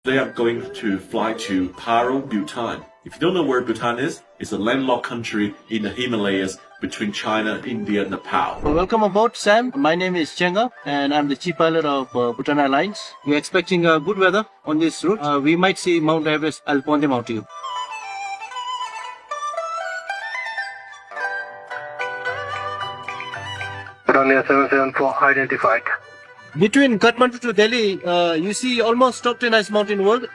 They are going to fly to Paro, Bhutan. If you don't know where Bhutan is, it's a landlocked country in the Himalayas between China, India, and Nepal. Welcome aboard, Sam. My name is Chenga and I'm the chief pilot of Bhutan Airlines. We're expecting good weather on this route. We might see Mount Everest. I'll point them out to you. Bhutan 774 identified. Between Kathmandu to Delhi, you see almost top 10 highest mountain world.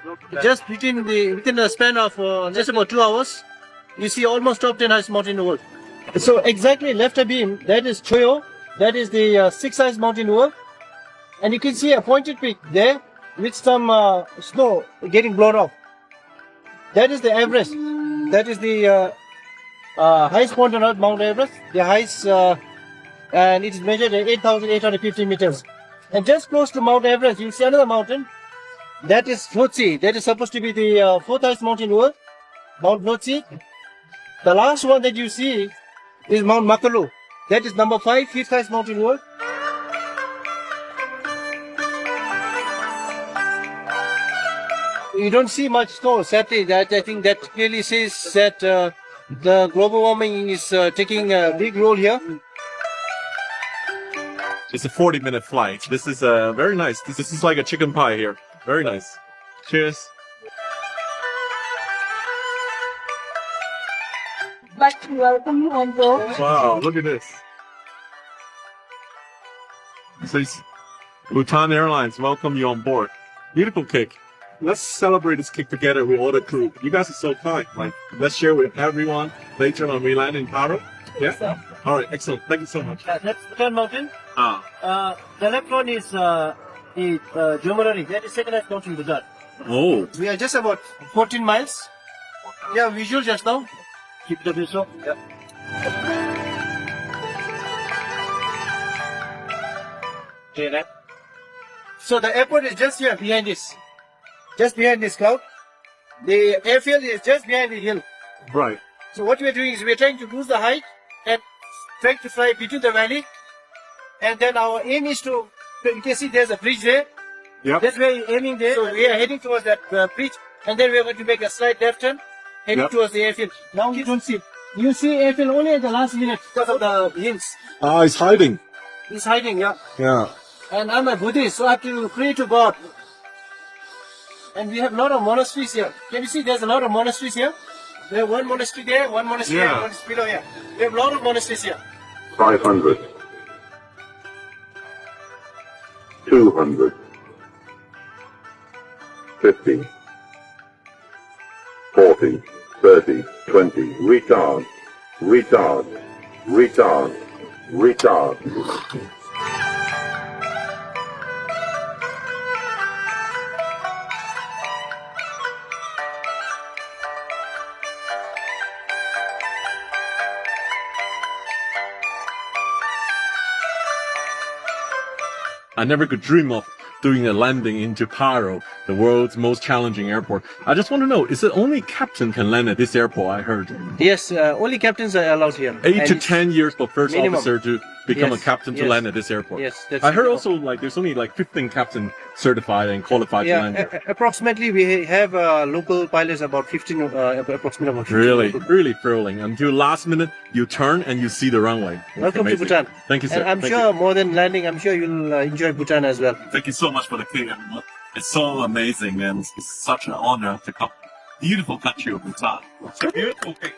Just within the span of just about 2 hours, you see almost top 10 highest mountain in the world. So exactly left abeam, that is Choyo. That is the 6th highest mountain in the world. And you can see a pointed peak there with some snow getting blown off. That is the Everest. That is the highest point on earth, Mount Everest. The highest, and it is measured at 8,850 meters. And just close to Mount Everest, you'll see another mountain. That is Lhotse. That is supposed to be the 4th highest mountain in the world, Mount Lhotse. The last one that you see is Mount Makalu. That is number 5, 5th highest mountain in the world. You don't see much snow, sadly. That I think that clearly says that the global warming is taking a big role here. It's a 40-minute flight. This is very nice. This is like a chicken pie here. Very nice. Cheers. But to welcome you on board. Wow, look at this. It says Bhutan Airlines welcome you on board. Beautiful cake. Let's celebrate this cake together with all the crew. You guys are so kind. Like, let's share with everyone later when we land in Paro. Yeah? All right, excellent. Thank you so much. That's Bhutan mountain. Ah. The left one is the Jomorari. That is second highest mountain in Bhutan. Oh. We are just about 14 miles. Yeah, visual just now. Keep the visual. Yeah. Okay, right. So the airport is just here behind this. Just behind this cloud. The airfield is just behind the hill. Right. So what we are doing is we are trying to lose the height and trying to fly between the valley. And then our aim is to, you can see there's a bridge there. Yep. That's where we're aiming there. So we are heading towards that bridge. And then we are going to make a slight left turn, heading towards the airfield. Now you don't see. You see airfield only at the last minute because of the hills. Ah, it's hiding. It's hiding, yeah. Yeah. And I'm a Buddhist, so I have to pray to God. And we have a lot of monasteries here. Can you see there's a lot of monasteries here? We have one monastery there, one monastery here, one monastery below here. We have a lot of monasteries here. 500. 200. 50. 40. 30. 20. Retard. Retard. Retard. Retard. I never could dream of doing a landing into Paro, the world's most challenging airport. I just want to know, is it only captain can land at this airport, I heard? Yes, only captains are allowed here. 8 to 10 years for first minimum. officer to become a captain to yes. land at this airport. Yes, that's I heard minimum. also like there's only like 15 captains certified and qualified to land here. Approximately we have local pilots about 15, approximately about 15. Really, really thrilling. Until last minute, you turn and you see the runway. Welcome Amazing. to Bhutan. Thank you, sir. And I'm Thank sure you. more than landing, I'm sure you'll enjoy Bhutan as well. Thank you so much for the cake, everyone. It's so amazing and it's such an honor to come. Beautiful country of Bhutan. It's a beautiful cake.